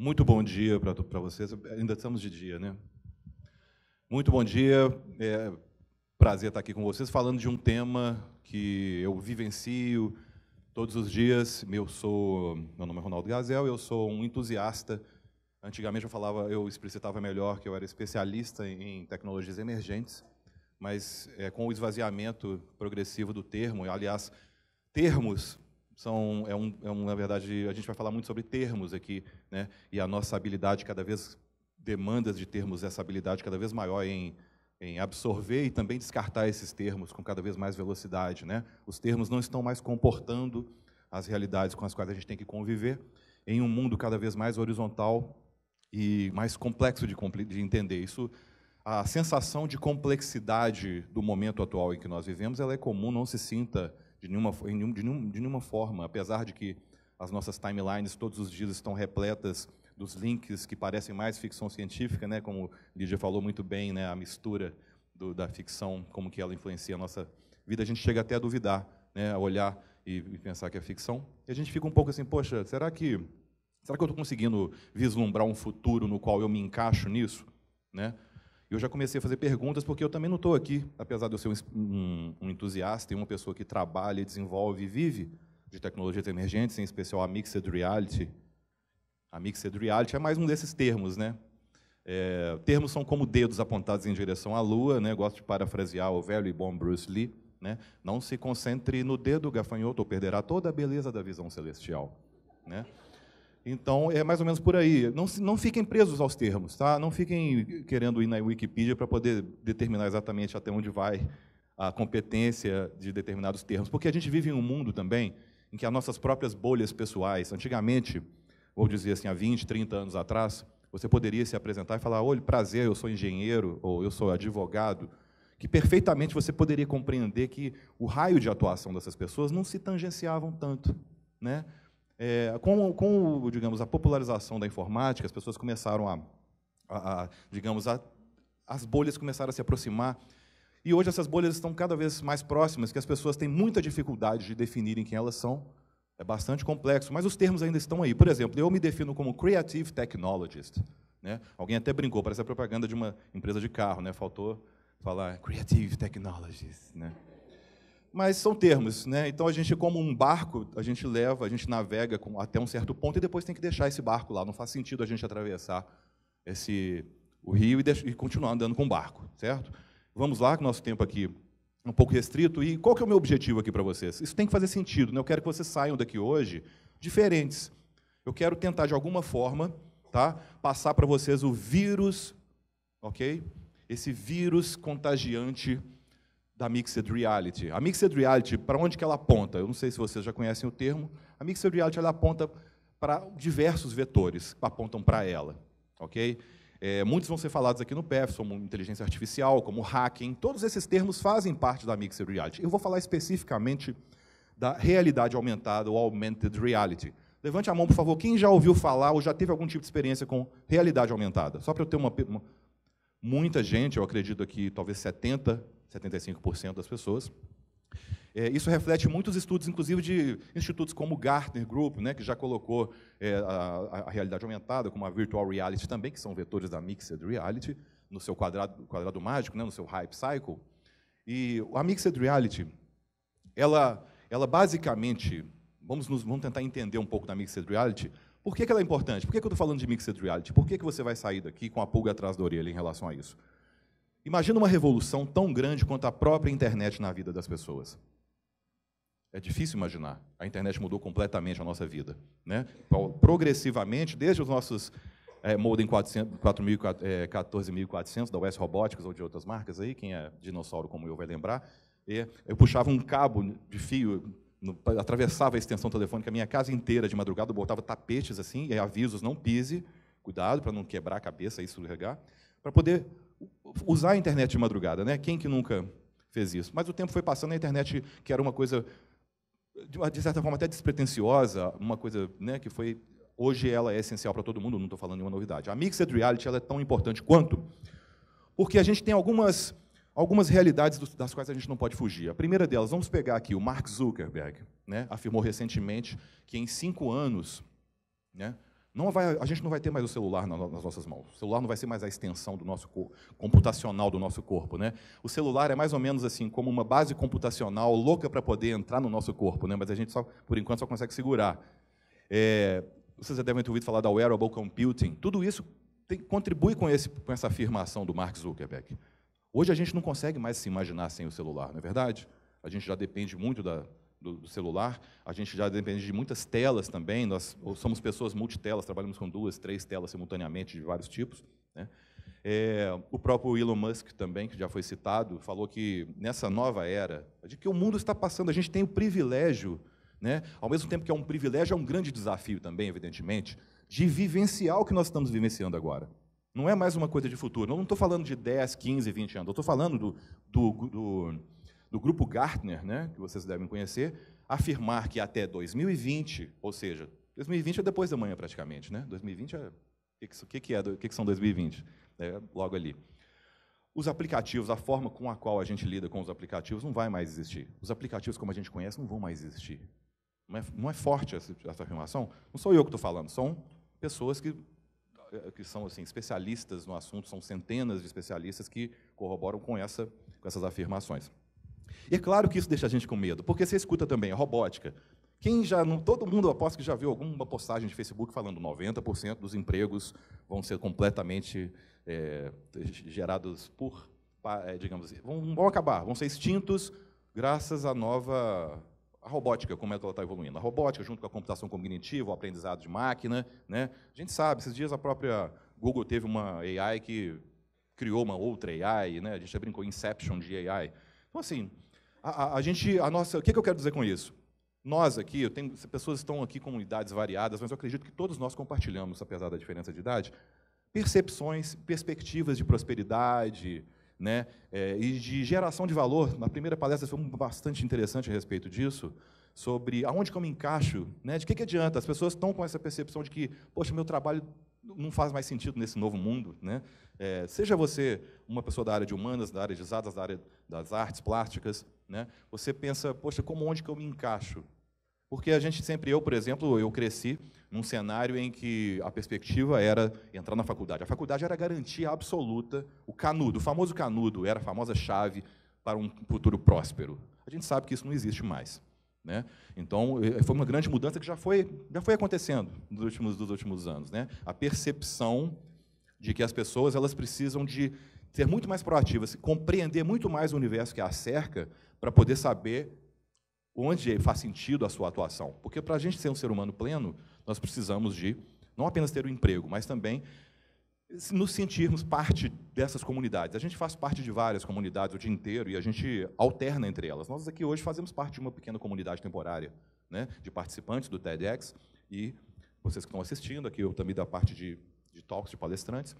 Muito bom dia para vocês. Ainda estamos de dia, né? Muito bom dia. É prazer estar aqui com vocês, falando de um tema que eu vivencio todos os dias. Meu nome é Ronaldo Gazel, eu sou um entusiasta. Antigamente eu explicitava melhor que eu era especialista em tecnologias emergentes, mas com o esvaziamento progressivo do termo, aliás, termos na verdade, a gente vai falar muito sobre termos aqui, né? E a nossa habilidade demandas de termos essa habilidade cada vez maior em absorver e também descartar esses termos com cada vez mais velocidade, né? Os termos não estão mais comportando as realidades com as quais a gente tem que conviver em um mundo cada vez mais horizontal e mais complexo de entender. A sensação de complexidade do momento atual em que nós vivemos, ela é comum, não se sinta de nenhuma forma, apesar de que as nossas timelines todos os dias estão repletas dos links que parecem mais ficção científica, né? Como Lídia falou muito bem, né? A mistura da ficção, como que ela influencia a nossa vida, a gente chega até a duvidar, né? A olhar e pensar que é ficção. E a gente fica um pouco assim, poxa, será que eu estou conseguindo vislumbrar um futuro no qual eu me encaixo nisso, né? Eu já comecei a fazer perguntas, porque eu também não estou aqui, apesar de eu ser um entusiasta e uma pessoa que trabalha, desenvolve e vive de tecnologias emergentes, em especial a Mixed Reality. A Mixed Reality é mais um desses termos, né? Termos são como dedos apontados em direção à Lua, né? Gosto de parafrasear o velho e bom Bruce Lee, né? Não se concentre no dedo gafanhoto ou perderá toda a beleza da visão celestial, né? Então, é mais ou menos por aí. Não fiquem presos aos termos, tá? Não fiquem querendo ir na Wikipedia para poder determinar exatamente até onde vai a competência de determinados termos, porque a gente vive em um mundo também em que as nossas próprias bolhas pessoais, antigamente, vou dizer assim, há 20, 30 anos atrás, você poderia se apresentar e falar, olha, prazer, eu sou engenheiro, ou eu sou advogado, que perfeitamente você poderia compreender que o raio de atuação dessas pessoas não se tangenciavam tanto, né? Digamos, a popularização da informática, as pessoas começaram as bolhas começaram a se aproximar, e hoje essas bolhas estão cada vez mais próximas, que as pessoas têm muita dificuldade de definirem quem elas são, é bastante complexo, mas os termos ainda estão aí. Por exemplo, eu me defino como Creative Technologist, né? Alguém até brincou, parece a propaganda de uma empresa de carro, né? Faltou falar Creative Technologist, né? Mas são termos, né? Então a gente, como um barco, a gente navega até um certo ponto e depois tem que deixar esse barco lá. Não faz sentido a gente atravessar o rio e continuar andando com o barco, certo? Vamos lá, que o nosso tempo aqui é um pouco restrito. E qual que é o meu objetivo aqui para vocês? Isso tem que fazer sentido, né? Eu quero que vocês saiam daqui hoje diferentes. Eu quero tentar, de alguma forma, tá, passar para vocês o vírus, ok? Esse vírus contagiante da Mixed Reality. A Mixed Reality, para onde que ela aponta? Eu não sei se vocês já conhecem o termo. A Mixed Reality ela aponta para diversos vetores que apontam para ela, ok? Muitos vão ser falados aqui no PEF, como inteligência artificial, como hacking. Todos esses termos fazem parte da Mixed Reality. Eu vou falar especificamente da realidade aumentada, ou Augmented Reality. Levante a mão, por favor, quem já ouviu falar ou já teve algum tipo de experiência com realidade aumentada? Só para eu ter muita gente, eu acredito aqui, talvez 75% das pessoas. Isso reflete muitos estudos, inclusive de institutos como o Gartner Group, né, que já colocou a realidade aumentada, como a Virtual Reality também, que são vetores da Mixed Reality, no seu quadrado mágico, né, no seu Hype Cycle. E a Mixed Reality, ela basicamente, vamos tentar entender um pouco da Mixed Reality. Por que ela é importante? Por que eu estou falando de Mixed Reality? Por que você vai sair daqui com a pulga atrás da orelha em relação a isso? Imagina uma revolução tão grande quanto a própria internet na vida das pessoas. É difícil imaginar. A internet mudou completamente a nossa vida, né? Progressivamente, desde os nossos modem 14.400 da West Robotics ou de outras marcas aí, quem é dinossauro como eu vai lembrar, eu puxava um cabo de fio, atravessava a extensão telefônica a minha casa inteira de madrugada, eu botava tapetes assim, e avisos, não pise, cuidado para não quebrar a cabeça e escorregar, para poder usar a internet de madrugada, né? Quem que nunca fez isso? Mas o tempo foi passando, a internet, que era uma coisa, de certa forma, até despretensiosa, uma coisa, né, que foi... Hoje ela é essencial para todo mundo, não estou falando nenhuma novidade. A Mixed Reality ela é tão importante quanto, porque a gente tem algumas realidades das quais a gente não pode fugir. A primeira delas, vamos pegar aqui, o Mark Zuckerberg, né, afirmou recentemente que em 5 anos, né, A gente não vai ter mais o celular nas nossas mãos. O celular não vai ser mais a extensão do nosso corpo, computacional do nosso corpo, né? O celular é mais ou menos assim como uma base computacional louca para poder entrar no nosso corpo, né? Mas a gente, por enquanto, só consegue segurar. Vocês já devem ter ouvido falar da wearable computing. Tudo isso contribui com essa afirmação do Mark Zuckerberg. Hoje a gente não consegue mais se imaginar sem o celular, não é verdade? A gente já depende muito do celular, a gente já depende de muitas telas também, nós somos pessoas multitelas, trabalhamos com 2, 3 telas simultaneamente, de vários tipos, né? O próprio Elon Musk também, que já foi citado, falou que nessa nova era, de que o mundo está passando, a gente tem o privilégio, né? Ao mesmo tempo que é um privilégio, é um grande desafio também, evidentemente, de vivenciar o que nós estamos vivenciando agora. Não é mais uma coisa de futuro, eu não estou falando de 10, 15, 20 anos, eu estou falando do grupo Gartner, né, que vocês devem conhecer, afirmar que até 2020, ou seja, 2020 é depois da manhã praticamente, né? 2020 é o que são 2020? Logo ali. Os aplicativos, a forma com a qual a gente lida com os aplicativos não vai mais existir. Os aplicativos como a gente conhece não vão mais existir. Não é forte essa afirmação? Não sou eu que estou falando, são pessoas que são assim, especialistas no assunto, são centenas de especialistas que corroboram com essas afirmações. E é claro que isso deixa a gente com medo, porque você escuta também a robótica. Todo mundo, aposto que já viu alguma postagem de Facebook falando 90% dos empregos vão ser completamente gerados digamos assim, vão acabar, vão ser extintos graças à robótica, como ela está evoluindo. A robótica, junto com a computação cognitiva, o aprendizado de máquina, né? A gente sabe, esses dias a própria Google teve uma AI que criou uma outra AI, né? A gente já brincou Inception de AI. Então, assim, o que eu quero dizer com isso? Nós aqui, pessoas estão aqui com idades variadas, mas eu acredito que todos nós compartilhamos, apesar da diferença de idade, percepções, perspectivas de prosperidade, né, e de geração de valor. Na primeira palestra foi bastante interessante a respeito disso, sobre aonde que eu me encaixo, né, de que adianta. As pessoas estão com essa percepção de que, poxa, meu trabalho não faz mais sentido nesse novo mundo, né? Seja você uma pessoa da área de humanas, da área de exatas, da área das artes plásticas, né? Você pensa, poxa, onde que eu me encaixo? Porque eu, por exemplo, eu cresci num cenário em que a perspectiva era entrar na faculdade. A faculdade era a garantia absoluta, o famoso canudo, era a famosa chave para um futuro próspero. A gente sabe que isso não existe mais, né? Então, foi uma grande mudança que já foi acontecendo dos últimos anos, né? A percepção de que as pessoas elas precisam de ser muito mais proativas, compreender muito mais o universo que a cerca, para poder saber onde faz sentido a sua atuação. Porque, para a gente ser um ser humano pleno, nós precisamos de não apenas ter um emprego, mas também nos sentirmos parte dessas comunidades. A gente faz parte de várias comunidades o dia inteiro e a gente alterna entre elas. Nós aqui hoje fazemos parte de uma pequena comunidade temporária, né, de participantes do TEDx, e vocês que estão assistindo, aqui eu também da parte de talks, de palestrantes.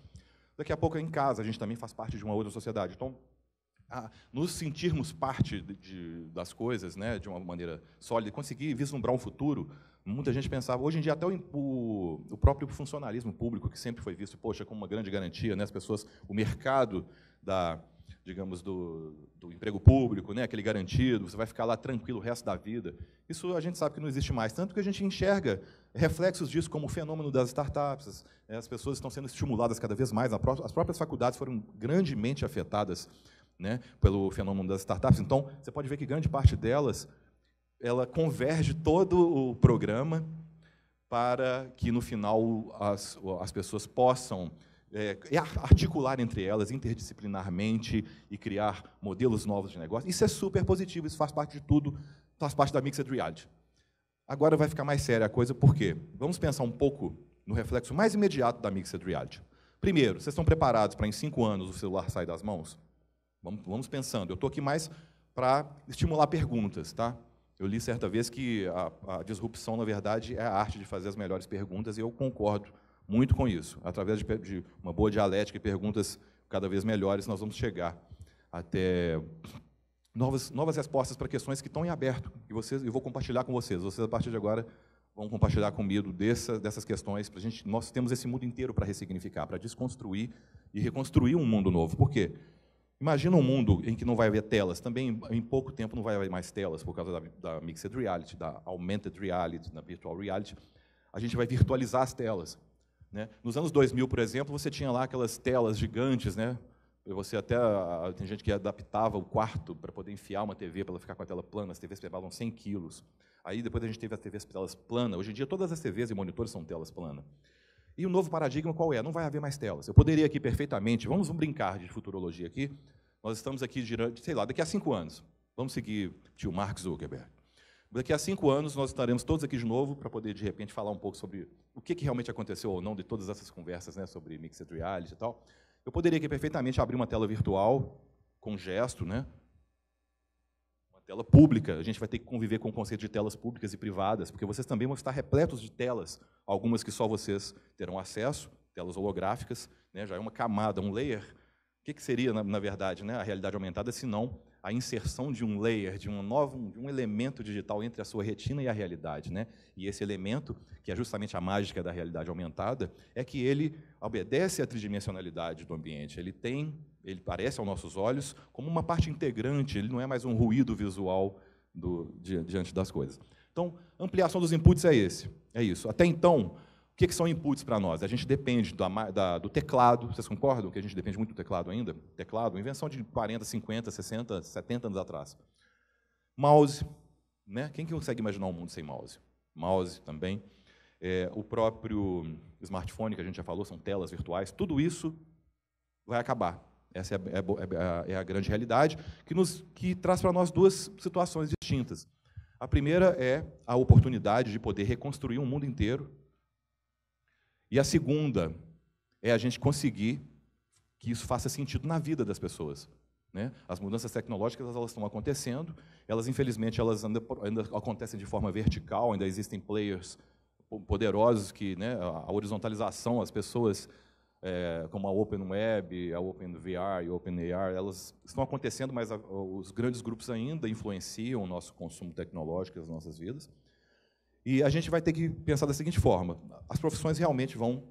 Daqui a pouco, em casa, a gente também faz parte de uma outra sociedade. Então, nos sentirmos parte das coisas, né, de uma maneira sólida, conseguir vislumbrar um futuro, muita gente pensava, hoje em dia até o próprio funcionalismo público, que sempre foi visto, poxa, como uma grande garantia, né, as pessoas, o mercado digamos, do emprego público, né, aquele garantido, você vai ficar lá tranquilo o resto da vida. Isso a gente sabe que não existe mais, tanto que a gente enxerga reflexos disso como o fenômeno das startups, as pessoas estão sendo estimuladas cada vez mais, as próprias faculdades foram grandemente afetadas, né, pelo fenômeno das startups. Então, você pode ver que grande parte delas, ela converge todo o programa para que, no final, as pessoas possam articular entre elas interdisciplinarmente e criar modelos novos de negócio. Isso é super positivo, isso faz parte de tudo, faz parte da Mixed Reality. Agora vai ficar mais séria a coisa, por quê? Vamos pensar um pouco no reflexo mais imediato da Mixed Reality. Primeiro, vocês estão preparados para, em 5 anos, o celular sair das mãos? Vamos pensando. Eu estou aqui mais para estimular perguntas, tá? Eu li certa vez que a disrupção, na verdade, é a arte de fazer as melhores perguntas, e eu concordo muito com isso. Através de uma boa dialética e perguntas cada vez melhores, nós vamos chegar até novas respostas para questões que estão em aberto. E eu vou compartilhar com vocês. Vocês, a partir de agora, vão compartilhar comigo dessas questões. Nós temos esse mundo inteiro para ressignificar, para desconstruir e reconstruir um mundo novo. Por quê? Imagina um mundo em que não vai haver telas. Também, em pouco tempo, não vai haver mais telas, por causa da Mixed Reality, da Augmented Reality, da Virtual Reality. A gente vai virtualizar as telas. né? Nos anos 2000, por exemplo, você tinha lá aquelas telas gigantes, né? Você até, tem gente que adaptava o quarto para poder enfiar uma TV para ela ficar com a tela plana, as TVs pesavam 100 quilos. Aí depois a gente teve as TVs telas planas. Hoje em dia todas as TVs e monitores são telas planas. E o novo paradigma qual é? Não vai haver mais telas. Eu poderia aqui perfeitamente, vamos brincar de futurologia aqui, nós estamos aqui, sei lá, daqui a 5 anos, vamos seguir tio Mark Zuckerberg. Daqui a 5 anos nós estaremos todos aqui de novo para poder, de repente, falar um pouco sobre o que realmente aconteceu ou não de todas essas conversas, né, sobre mixed reality e tal. Eu poderia aqui perfeitamente abrir uma tela virtual com gesto, né? Uma tela pública. A gente vai ter que conviver com o conceito de telas públicas e privadas, porque vocês também vão estar repletos de telas, algumas que só vocês terão acesso, telas holográficas, né? Já é uma camada, um layer. O que seria, na verdade, né, a realidade aumentada, se não a inserção de um layer, de um elemento digital entre a sua retina e a realidade, né? E esse elemento, que é justamente a mágica da realidade aumentada, é que ele obedece à tridimensionalidade do ambiente. Ele parece aos nossos olhos como uma parte integrante, ele não é mais um ruído visual diante das coisas. Então, ampliação dos inputs é isso. Até então, o que são inputs para nós? A gente depende do teclado, vocês concordam que a gente depende muito do teclado ainda? Teclado, invenção de 40, 50, 60, 70 anos atrás. Mouse, né? Quem que consegue imaginar um mundo sem mouse? Mouse também. O próprio smartphone, que a gente já falou, são telas virtuais, tudo isso vai acabar. Essa é a grande realidade, que traz para nós duas situações distintas. A primeira é a oportunidade de poder reconstruir um mundo inteiro. E a segunda é a gente conseguir que isso faça sentido na vida das pessoas, né? As mudanças tecnológicas elas estão acontecendo, infelizmente elas ainda acontecem de forma vertical, ainda existem players poderosos que, né, a horizontalização, as pessoas como a Open Web, a Open VR e a Open AR, elas estão acontecendo, mas os grandes grupos ainda influenciam o nosso consumo tecnológico, as nossas vidas. E a gente vai ter que pensar da seguinte forma: as profissões realmente vão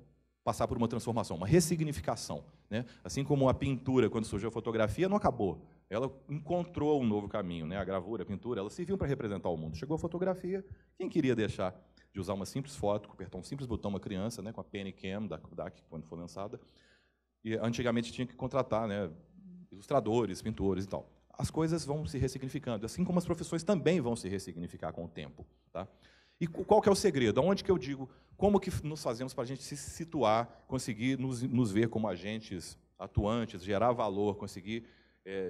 passar por uma transformação, uma ressignificação, né? Assim como a pintura, quando surgiu a fotografia, não acabou. Ela encontrou um novo caminho, né? A gravura, a pintura, elas serviam para representar o mundo. Chegou a fotografia, quem queria deixar de usar uma simples foto, apertar um simples botão, uma criança, né, com a Penny Cam, da Kodak, quando foi lançada, e antigamente tinha que contratar, né, ilustradores, pintores e tal. As coisas vão se ressignificando, assim como as profissões também vão se ressignificar com o tempo, tá? E qual que é o segredo? Aonde que eu digo, como que nos fazemos para a gente se situar, conseguir nos ver como agentes atuantes, gerar valor, conseguir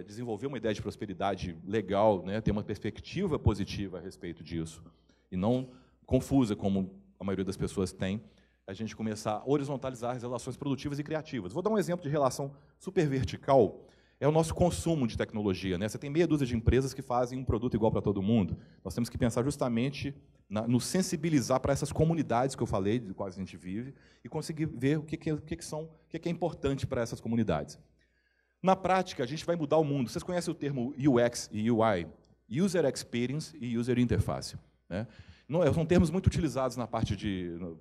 desenvolver uma ideia de prosperidade legal, né, ter uma perspectiva positiva a respeito disso, e não confusa, como a maioria das pessoas tem, a gente começar a horizontalizar as relações produtivas e criativas. Vou dar um exemplo de relação super vertical, é o nosso consumo de tecnologia, né? Você tem meia dúzia de empresas que fazem um produto igual para todo mundo. Nós temos que pensar justamente nos sensibilizar para essas comunidades que eu falei, de quais a gente vive, e conseguir ver o que é importante para essas comunidades. Na prática, a gente vai mudar o mundo. Vocês conhecem o termo UX e UI? User Experience e User Interface, né? São termos muito utilizados na parte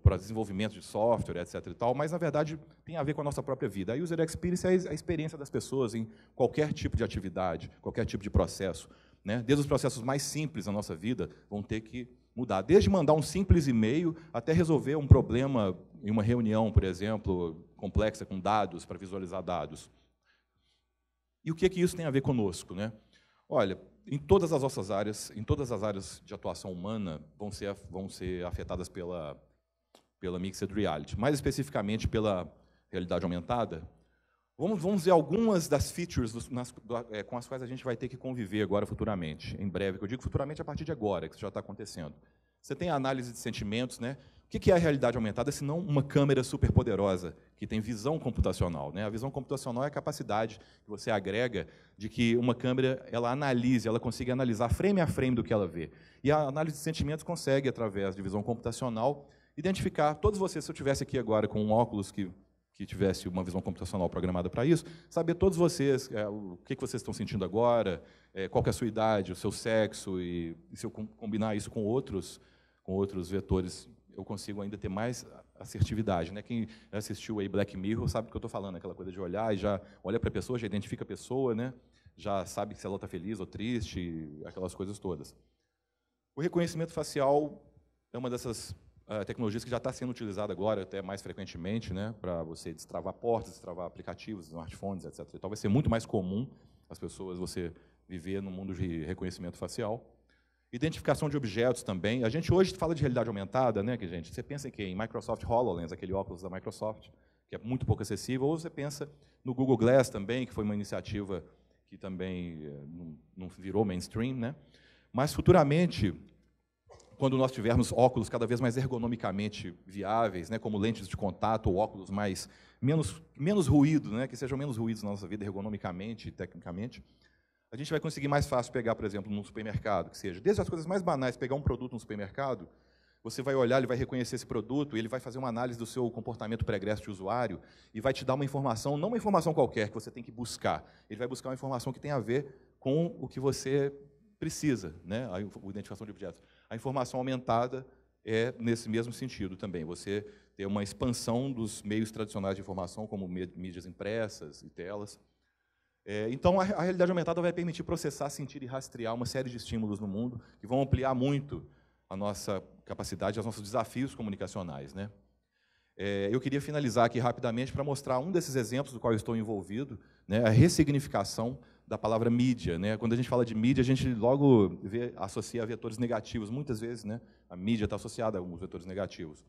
para desenvolvimento de software, etc. e tal, mas, na verdade, tem a ver com a nossa própria vida. A User Experience é a experiência das pessoas em qualquer tipo de atividade, qualquer tipo de processo, né? Desde os processos mais simples da nossa vida, vão ter que mudar. Desde mandar um simples e-mail até resolver um problema em uma reunião, por exemplo, complexa, com dados, para visualizar dados. E o que isso tem a ver conosco, né? Olha, em todas as nossas áreas, em todas as áreas de atuação humana, vão ser afetadas pela mixed reality, mais especificamente pela realidade aumentada. Vamos ver algumas das features com as quais a gente vai ter que conviver agora futuramente, em breve. Eu digo futuramente a partir de agora, que isso já está acontecendo. Você tem a análise de sentimentos, né? O que é a realidade aumentada, se não uma câmera superpoderosa, que tem visão computacional, né? A visão computacional é a capacidade que você agrega de que uma câmera ela analise, ela consiga analisar frame a frame do que ela vê. E a análise de sentimentos consegue, através de visão computacional, identificar, todos vocês, se eu estivesse aqui agora com um óculos que tivesse uma visão computacional programada para isso, saber todos vocês o que vocês estão sentindo agora, qual que é a sua idade, o seu sexo, e se eu combinar isso com outros vetores, eu consigo ainda ter mais assertividade, né? Quem assistiu aí Black Mirror sabe do que eu estou falando, aquela coisa de olhar e já olha para a pessoa, já identifica a pessoa, né? Já sabe se ela está feliz ou triste, aquelas coisas todas. O reconhecimento facial é uma dessas tecnologias que já está sendo utilizada agora até mais frequentemente, né, para você destravar portas, destravar aplicativos, smartphones, etc. Então, vai ser muito mais comum as pessoas, você viver no mundo de reconhecimento facial. Identificação de objetos também. A gente hoje fala de realidade aumentada, né, que gente? Você pensa em Microsoft HoloLens, aquele óculos da Microsoft, que é muito pouco acessível, ou você pensa no Google Glass também, que foi uma iniciativa que também não virou mainstream, né? Mas futuramente, quando nós tivermos óculos cada vez mais ergonomicamente viáveis, né, como lentes de contato ou óculos menos ruído, né, que sejam menos ruídos na nossa vida ergonomicamente e tecnicamente, a gente vai conseguir mais fácil pegar, por exemplo, num supermercado, que seja, desde as coisas mais banais, pegar um produto no supermercado, você vai olhar, ele vai reconhecer esse produto, ele vai fazer uma análise do seu comportamento pregresso de usuário e vai te dar uma informação, não uma informação qualquer que você tem que buscar, ele vai buscar uma informação que tem a ver com o que você precisa, né, a identificação de objetos. A informação aumentada é nesse mesmo sentido também, você ter uma expansão dos meios tradicionais de informação, como mídias impressas e telas. Então, a realidade aumentada vai permitir processar, sentir e rastrear uma série de estímulos no mundo que vão ampliar muito a nossa capacidade, os nossos desafios comunicacionais, né? Eu queria finalizar aqui rapidamente para mostrar um desses exemplos do qual eu estou envolvido, né, a ressignificação da palavra mídia, né? Quando a gente fala de mídia, a gente logo associa a vetores negativos. Muitas vezes, né, a mídia está associada a alguns vetores negativos.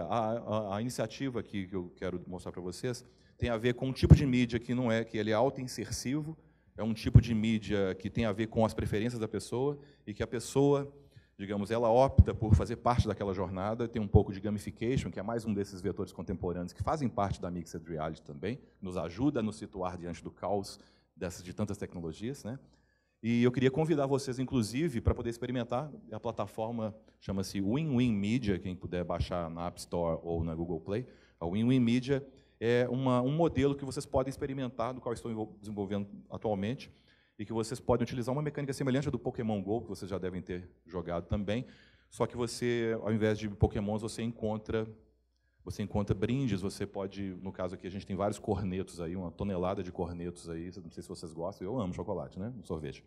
A iniciativa aqui que eu quero mostrar para vocês tem a ver com um tipo de mídia que ele é autoinsersivo, é um tipo de mídia que tem a ver com as preferências da pessoa e que a pessoa, digamos, ela opta por fazer parte daquela jornada. Tem um pouco de gamification, que é mais um desses vetores contemporâneos que fazem parte da Mixed Reality também, nos ajuda a nos situar diante do caos de tantas tecnologias, né? E eu queria convidar vocês, inclusive, para poder experimentar. A plataforma chama-se WinWin Media, quem puder baixar na App Store ou na Google Play. A WinWin Media é um modelo que vocês podem experimentar, do qual estou desenvolvendo atualmente, e que vocês podem utilizar uma mecânica semelhante à do Pokémon GO, que vocês já devem ter jogado também, só que você, ao invés de Pokémons, você encontra brindes, você pode, no caso aqui, a gente tem vários cornetos aí, uma tonelada de cornetos aí, não sei se vocês gostam, eu amo chocolate, né, sorvete.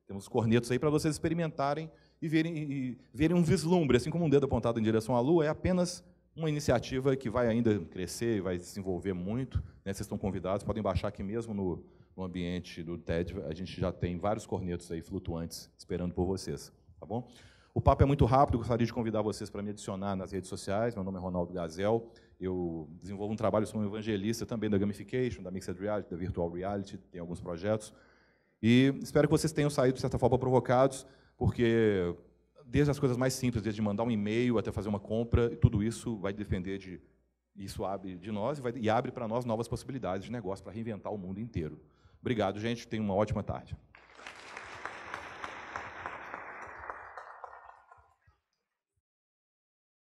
Temos cornetos aí para vocês experimentarem e verem um vislumbre, assim como um dedo apontado em direção à Lua, é apenas uma iniciativa que vai ainda crescer, vai se desenvolver muito, né, vocês estão convidados, podem baixar aqui mesmo no ambiente do TED, a gente já tem vários cornetos aí flutuantes esperando por vocês, tá bom? O papo é muito rápido, gostaria de convidar vocês para me adicionar nas redes sociais. Meu nome é Ronaldo Gazel, eu desenvolvo um trabalho, sou um evangelista também da gamification, da Mixed Reality, da Virtual Reality, tem alguns projetos. E espero que vocês tenham saído, de certa forma, provocados, porque desde as coisas mais simples, desde mandar um e-mail até fazer uma compra, tudo isso vai depender isso abre de nós e abre para nós novas possibilidades de negócio para reinventar o mundo inteiro. Obrigado, gente, tenham uma ótima tarde.